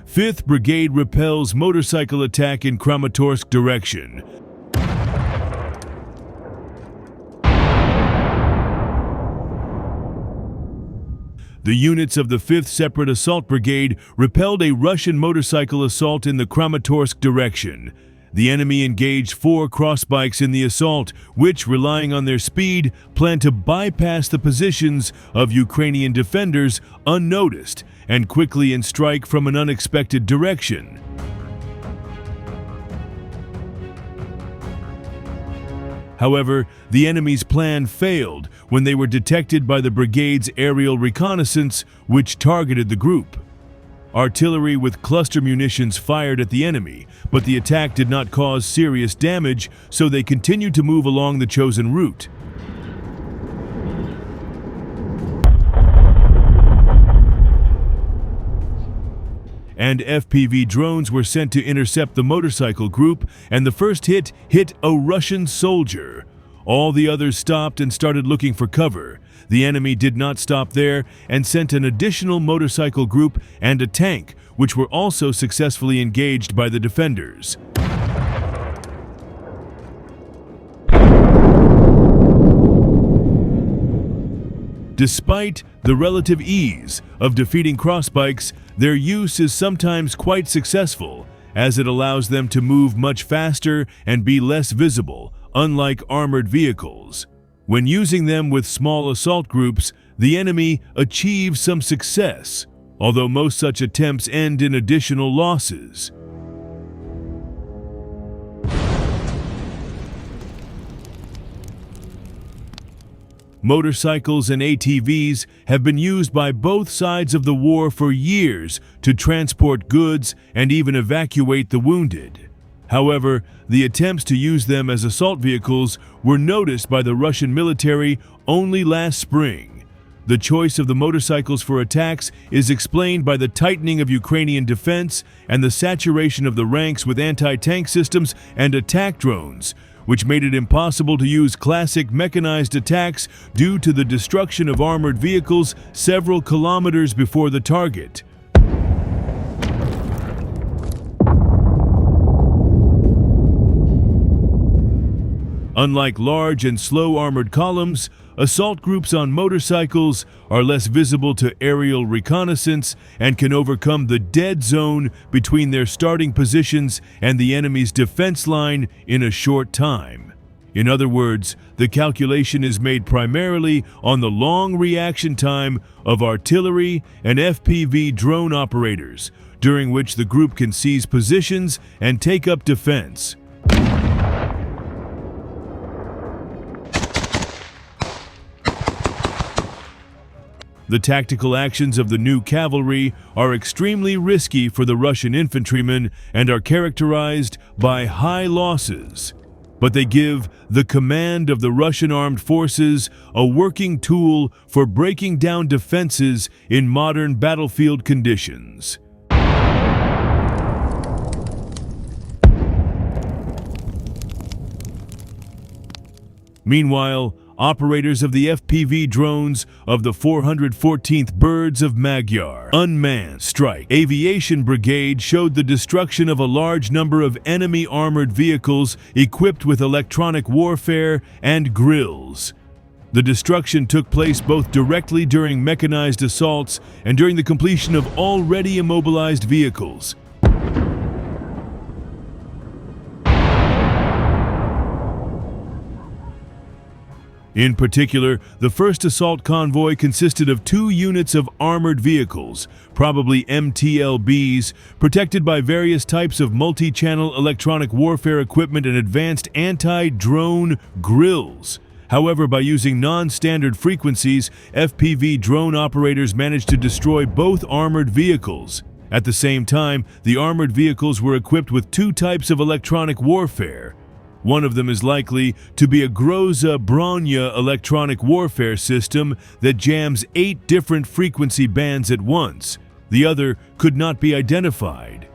5th Brigade repels motorcycle attack in Kramatorsk direction. The units of the 5th Separate Assault Brigade repelled a Russian motorcycle assault in the Kramatorsk direction. The enemy engaged 4 crossbikes in the assault, which, relying on their speed, planned to bypass the positions of Ukrainian defenders unnoticed and quickly strike from an unexpected direction. However, the enemy's plan failed when they were detected by the brigade's aerial reconnaissance, which targeted the group. Artillery with cluster munitions fired at the enemy, but the attack did not cause serious damage, so they continued to move along the chosen route. And FPV drones were sent to intercept the motorcycle group, and the first hit a Russian soldier. All the others stopped and started looking for cover. The enemy did not stop there and sent an additional motorcycle group and a tank, which were also successfully engaged by the defenders. Despite the relative ease of defeating crossbikes, their use is sometimes quite successful, as it allows them to move much faster and be less visible, unlike armored vehicles. When using them with small assault groups, the enemy achieves some success, although most such attempts end in additional losses. Motorcycles and ATVs have been used by both sides of the war for years to transport goods and even evacuate the wounded. However, the attempts to use them as assault vehicles were noticed by the Russian military only last spring. The choice of the motorcycles for attacks is explained by the tightening of Ukrainian defense and the saturation of the ranks with anti-tank systems and attack drones, which made it impossible to use classic mechanized attacks due to the destruction of armored vehicles several kilometers before the target. Unlike large and slow armored columns, assault groups on motorcycles are less visible to aerial reconnaissance and can overcome the dead zone between their starting positions and the enemy's defense line in a short time. In other words, the calculation is made primarily on the long reaction time of artillery and FPV drone operators, during which the group can seize positions and take up defense. The tactical actions of the new cavalry are extremely risky for the Russian infantrymen and are characterized by high losses. But they give the command of the Russian armed forces a working tool for breaking down defenses in modern battlefield conditions. Meanwhile, operators of the FPV drones of the 414th Birds of Magyar Unmanned Strike Aviation Brigade showed the destruction of a large number of enemy armored vehicles equipped with electronic warfare and grills. The destruction took place both directly during mechanized assaults and during the completion of already immobilized vehicles. In particular, the first assault convoy consisted of 2 units of armored vehicles, probably MTLBs, protected by various types of multi-channel electronic warfare equipment and advanced anti-drone grills. However, by using non-standard frequencies, FPV drone operators managed to destroy both armored vehicles. At the same time, the armored vehicles were equipped with 2 types of electronic warfare. One of them is likely to be a Groza Bronya electronic warfare system that jams 8 different frequency bands at once. The other could not be identified.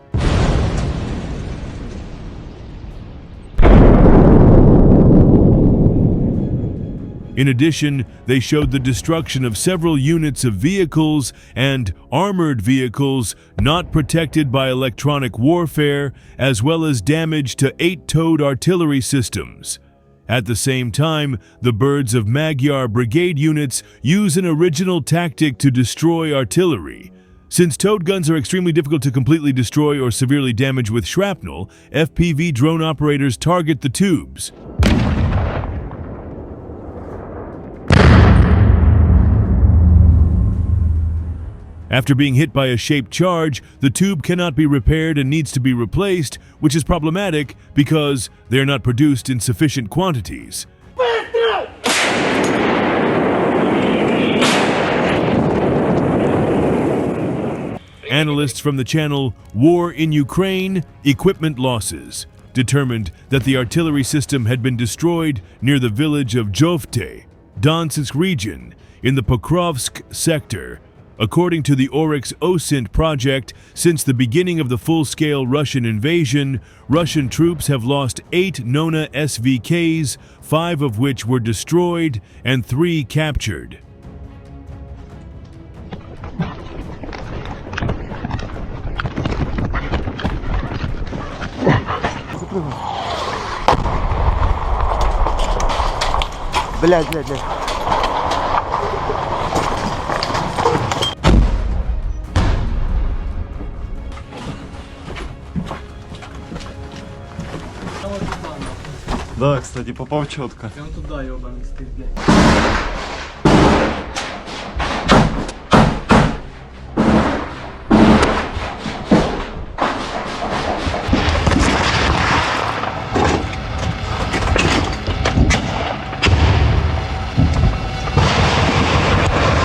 In addition, they showed the destruction of several units of vehicles and armored vehicles not protected by electronic warfare, as well as damage to 8-towed artillery systems. At the same time, the birds of Magyar brigade units use an original tactic to destroy artillery. Since towed guns are extremely difficult to completely destroy or severely damage with shrapnel, FPV drone operators target the tubes. After being hit by a shaped charge, the tube cannot be repaired and needs to be replaced, which is problematic because they are not produced in sufficient quantities. Analysts from the channel War in Ukraine, Equipment Losses determined that the artillery system had been destroyed near the village of Jovte, Donetsk region, in the Pokrovsk sector. According to the Oryx OSINT project, since the beginning of the full-scale Russian invasion, Russian troops have lost 8 Nona SVKs, 5 of which were destroyed and 3 captured. Блядь. Да, кстати, попал четко. Прям туда, ебаный стыд, блядь.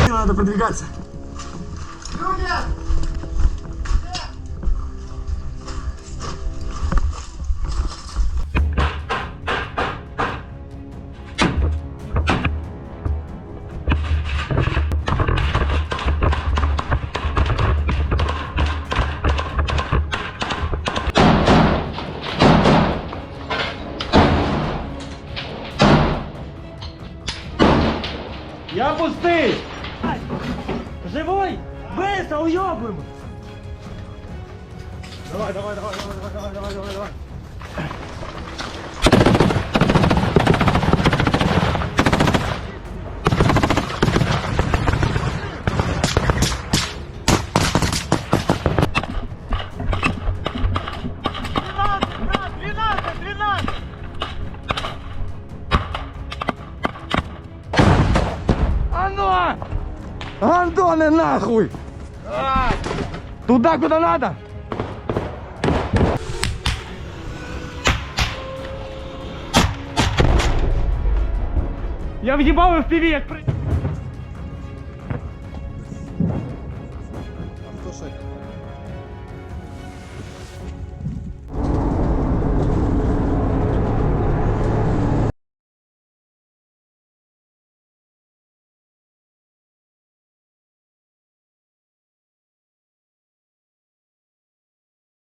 Надо продвигаться. Я пустый! Живой! Быстро уебываем! Давай. Антоны, нахуй! Туда, куда надо! Я въебал FPV, як при...